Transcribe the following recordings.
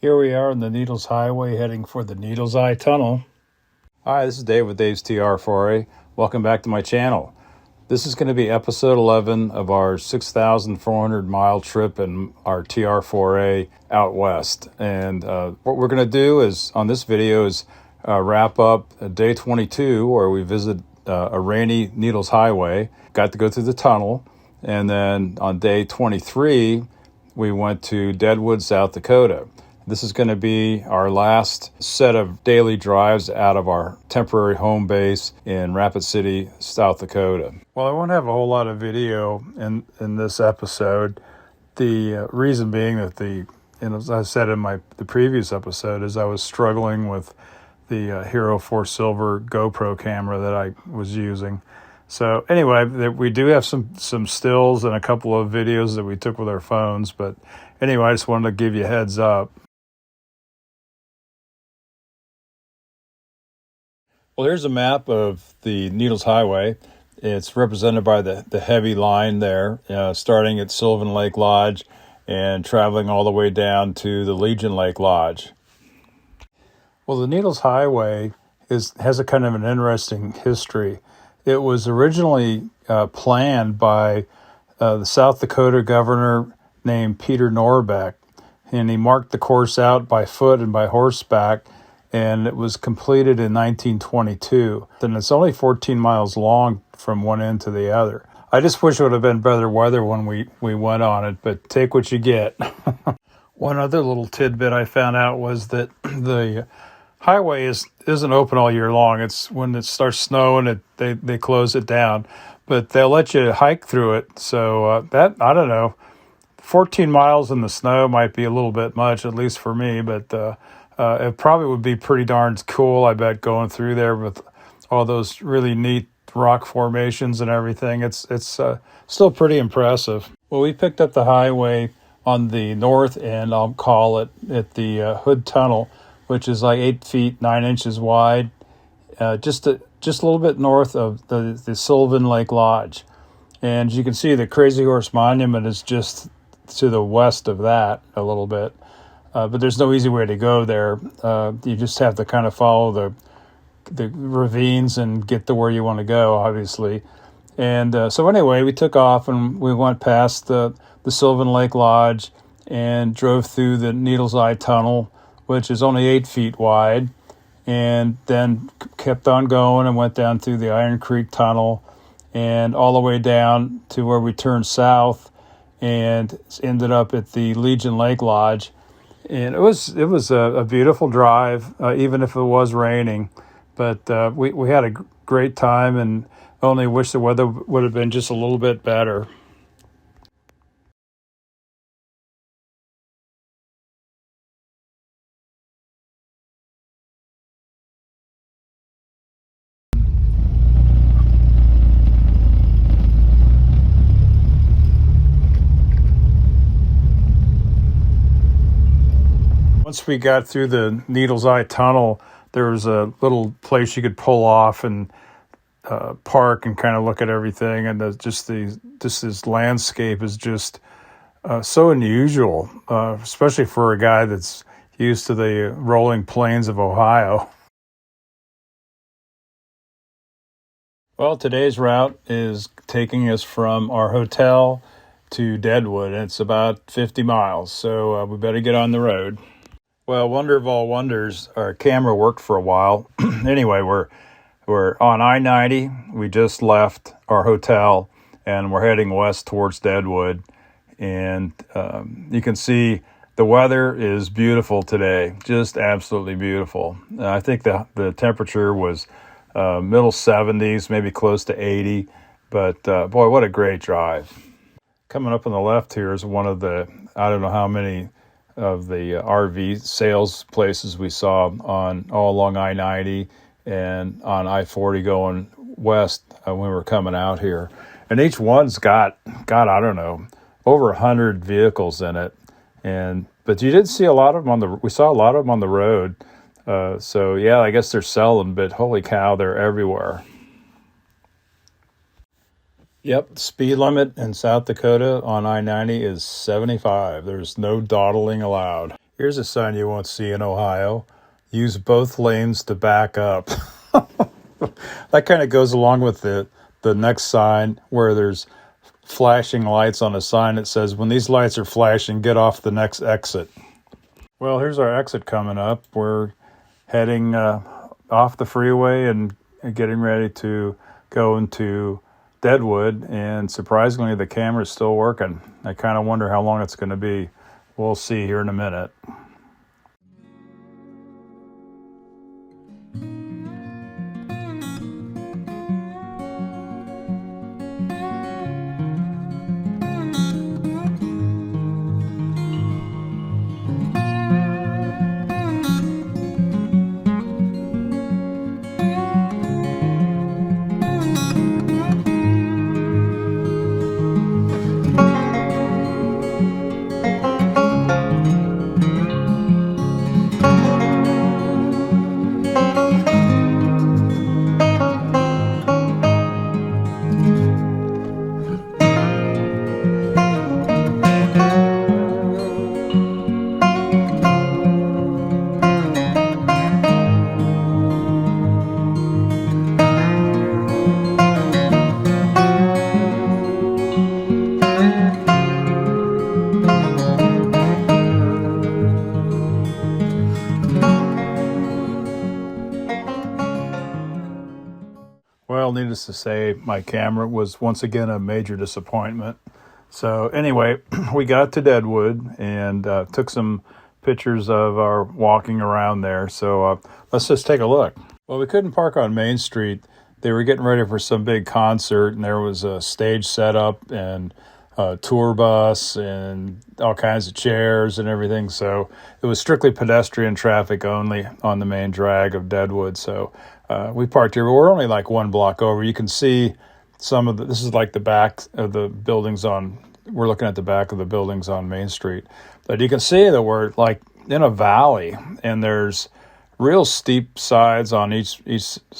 Here we are on the Needles Highway heading for the Needles Eye Tunnel. Hi, this is Dave with Dave's TR4A. Welcome back to my channel. This is going to be episode 11 of our 6,400 mile trip in our TR4A out west. And what we're going to do is, on this video, is wrap up day 22 where we visit a rainy Needles Highway. Got to go through the tunnel. And then on day 23, we went to Deadwood, South Dakota. This is going to be our last set of daily drives out of our temporary home base in Rapid City, South Dakota. Well, I won't have a whole lot of video in this episode. The reason being that as I said in the previous episode, is I was struggling with the Hero 4 Silver GoPro camera that I was using. So anyway, we do have some stills and a couple of videos that we took with our phones. But anyway, I just wanted to give you a heads up. Well, here's a map of the Needles Highway. It's represented by the heavy line there, starting at Sylvan Lake Lodge and traveling all the way down to the Legion Lake Lodge. Well, the Needles Highway has a kind of an interesting history. It was originally planned by the South Dakota governor named Peter Norbeck, and he marked the course out by foot and by horseback, and it was completed in 1922. And it's only 14 miles long from one end to the other. I just wish it would have been better weather when we went on it, but take what you get. One other little tidbit I found out was that the highway isn't open all year long. It's when it starts snowing, they close it down. But they'll let you hike through it. So that, I don't know, 14 miles in the snow might be a little bit much, at least for me, but it probably would be pretty darn cool, I bet, going through there with all those really neat rock formations and everything. It's still pretty impressive. Well, we picked up the highway on the north end, I'll call it, at the Hood Tunnel, which is like 8 feet 9 inches wide, just a little bit north of the Sylvan Lake Lodge. And you can see the Crazy Horse Monument is just to the west of that a little bit. But there's no easy way to go there. You just have to kind of follow the ravines and get to where you want to go, obviously. And so anyway, we took off and we went past the Sylvan Lake Lodge and drove through the Needles Eye Tunnel, which is only 8 feet wide, and then kept on going and went down through the Iron Creek Tunnel and all the way down to where we turned south and ended up at the Legion Lake Lodge. And it was a beautiful drive, even if it was raining. But we had a great time, and only wish the weather would have been just a little bit better. Once we got through the Needles Eye Tunnel, there was a little place you could pull off and park and kind of look at everything. And this landscape is just so unusual, especially for a guy that's used to the rolling plains of Ohio. Well, today's route is taking us from our hotel to Deadwood. And it's about 50 miles, so we better get on the road. Well, wonder of all wonders, our camera worked for a while. Anyway, we're on I-90. We just left our hotel, and we're heading west towards Deadwood. And you can see the weather is beautiful today, just absolutely beautiful. I think the temperature was middle 70s, maybe close to 80. But boy, what a great drive. Coming up on the left here is one of the, I don't know how many of the RV sales places we saw all along I-90 and on I-40 going west when we were coming out here. And each one's got I don't know, over 100 vehicles in it. But you did see a lot of them we saw a lot of them on the road. So yeah, I guess they're selling, but holy cow, they're everywhere. Yep, speed limit in South Dakota on I-90 is 75. There's no dawdling allowed. Here's a sign you won't see in Ohio. Use both lanes to back up. That kind of goes along with the next sign where there's flashing lights on a sign that says, when these lights are flashing, get off the next exit. Well, here's our exit coming up. We're heading off the freeway and getting ready to go into Deadwood. And surprisingly, the camera's still working. I kind of wonder how long it's going to be. We'll see here in a minute. Well, needless to say, my camera was once again a major disappointment. So anyway, we got to Deadwood and took some pictures of our walking around there. So let's just take a look. Well, we couldn't park on Main Street. They were getting ready for some big concert, and there was a stage set up and a tour bus and all kinds of chairs and everything. So it was strictly pedestrian traffic only on the main drag of Deadwood. So we parked here. We're only like one block over. You can see some of this is like the back of the buildings we're looking at the back of the buildings on Main Street. But you can see that we're like in a valley, and there's real steep sides on each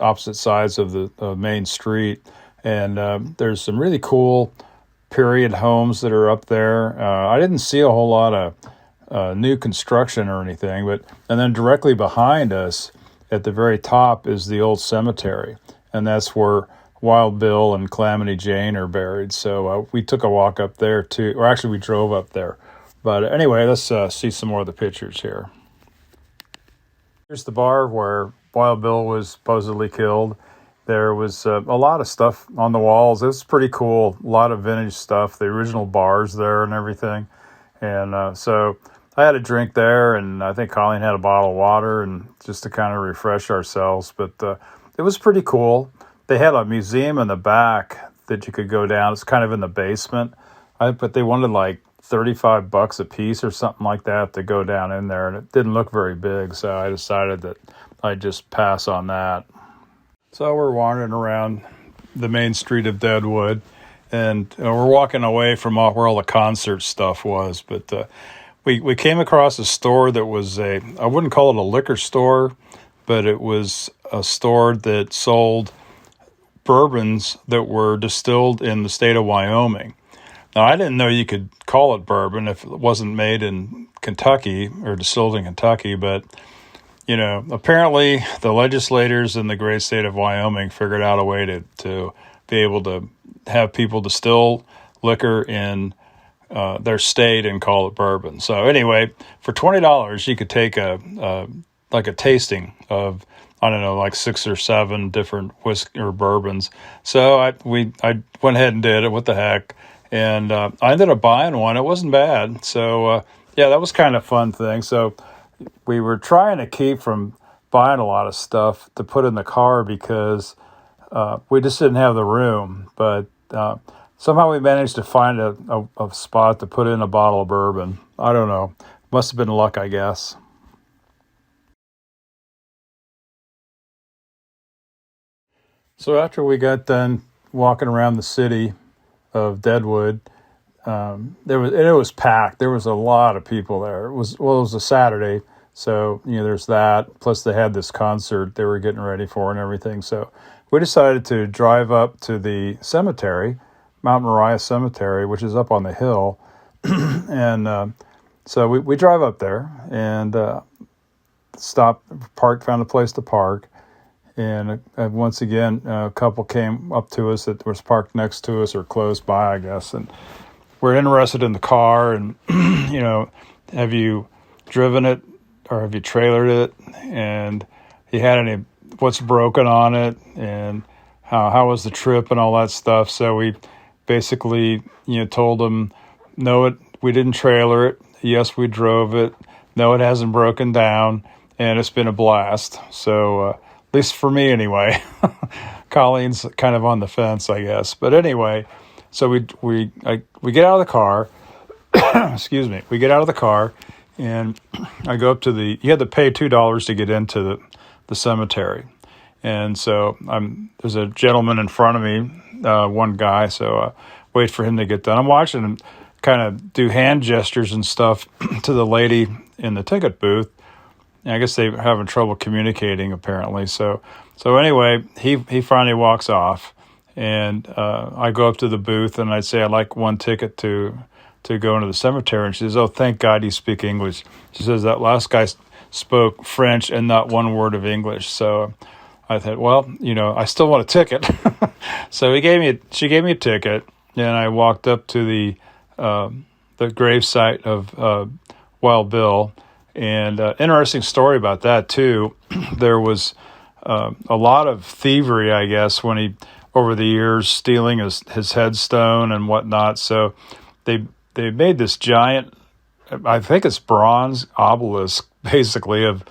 opposite sides of the main street. And there's some really cool period homes that are up there. I didn't see a whole lot of new construction or anything, and then directly behind us at the very top is the old cemetery, and that's where Wild Bill and Calamity Jane are buried. So we took a walk up there too, or actually we drove up there. But anyway, let's see some more of the pictures here. Here's the bar where Wild Bill was supposedly killed. There was a lot of stuff on the walls. It was pretty cool. A lot of vintage stuff, the original bars there and everything. And so I had a drink there, and I think Colleen had a bottle of water, and just to kind of refresh ourselves. But it was pretty cool. They had a museum in the back that you could go down. It's kind of in the basement. But they wanted like $35 a piece or something like that to go down in there, and it didn't look very big. So I decided that I'd just pass on that. So we're wandering around the main street of Deadwood, and we're walking away from where all the concert stuff was. But we came across a store that was I wouldn't call it a liquor store, but it was a store that sold bourbons that were distilled in the state of Wyoming. Now, I didn't know you could call it bourbon if it wasn't made in Kentucky or distilled in Kentucky, but apparently the legislators in the great state of Wyoming figured out a way to be able to have people distill liquor in their state and call it bourbon. So anyway, for $20, you could take a tasting of, I don't know, like 6 or 7 different whiskey or bourbons. So I went ahead and did it. What the heck? And I ended up buying one. It wasn't bad. So yeah, that was kind of a fun thing. So we were trying to keep from buying a lot of stuff to put in the car because we just didn't have the room. But somehow we managed to find a spot to put in a bottle of bourbon. I don't know. Must have been luck, I guess. So after we got done walking around the city of Deadwood, it was packed. There was a lot of people there. It was a Saturday, so there's that. Plus they had this concert they were getting ready for and everything. So we decided to drive up to the cemetery, Mount Moriah Cemetery, which is up on the hill, and So we drive up there and found a place to park. And once again, a couple came up to us that was parked next to us or close by, I guess. And we're interested in the car and, have you driven it or have you trailered it? And he had what's broken on it and how was the trip and all that stuff. So we basically, told him, no, we didn't trailer it. Yes, we drove it. No, it hasn't broken down, and it's been a blast. So at least for me anyway. Colleen's kind of on the fence, I guess. But anyway, so we get out of the car. Excuse me. We get out of the car, and I go up to you had to pay $2 to get into the cemetery. And so there's a gentleman in front of me, one guy, so I wait for him to get done. I'm watching him kind of do hand gestures and stuff to the lady in the ticket booth. And I guess they're having trouble communicating, apparently. So anyway, he finally walks off, and I go up to the booth, and I say, I'd like one ticket to go into the cemetery. And she says, oh, thank God you speak English. She says, that last guy spoke French and not one word of English. So I thought, well, I still want a ticket. So she gave me a ticket, and I walked up to the gravesite of Wild Bill. And interesting story about that too. There was a lot of thievery, I guess, when he over the years stealing his headstone and whatnot. So they made this giant, I think it's bronze obelisk, basically of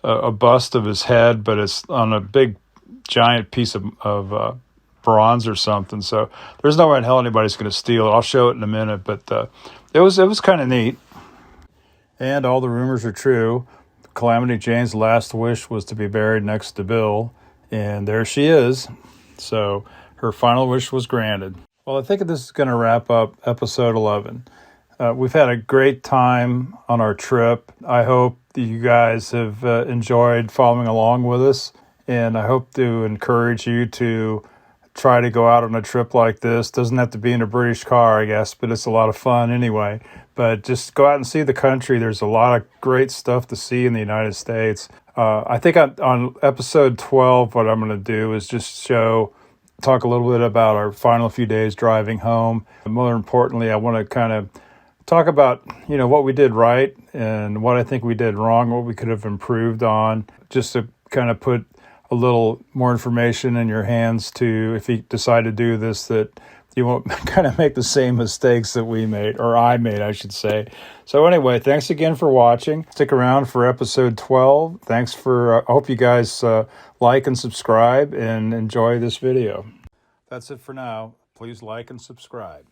a bust of his head, but it's on a big giant piece of bronze or something. So there's no way in hell anybody's going to steal it. I'll show it in a minute, but it was kind of neat. And all the rumors are true. Calamity Jane's last wish was to be buried next to Bill, and there she is. So her final wish was granted. Well, I think this is going to wrap up episode 11. We've had a great time on our trip. I hope that you guys have enjoyed following along with us, and I hope to encourage you to try to go out on a trip like this. Doesn't have to be in a British car, I guess, but it's a lot of fun anyway. But just go out and see the country. There's a lot of great stuff to see in the United States. I think on episode 12, what I'm going to do is just talk a little bit about our final few days driving home. More importantly, I want to kind of talk about, what we did right and what I think we did wrong, what we could have improved on, just to kind of put a little more information in your hands to, if you decide to do this, that you won't kind of make the same mistakes that we made, or I made, I should say. So anyway, thanks again for watching. Stick around for episode 12. I hope you guys like and subscribe and enjoy this video. That's it for now. Please like and subscribe.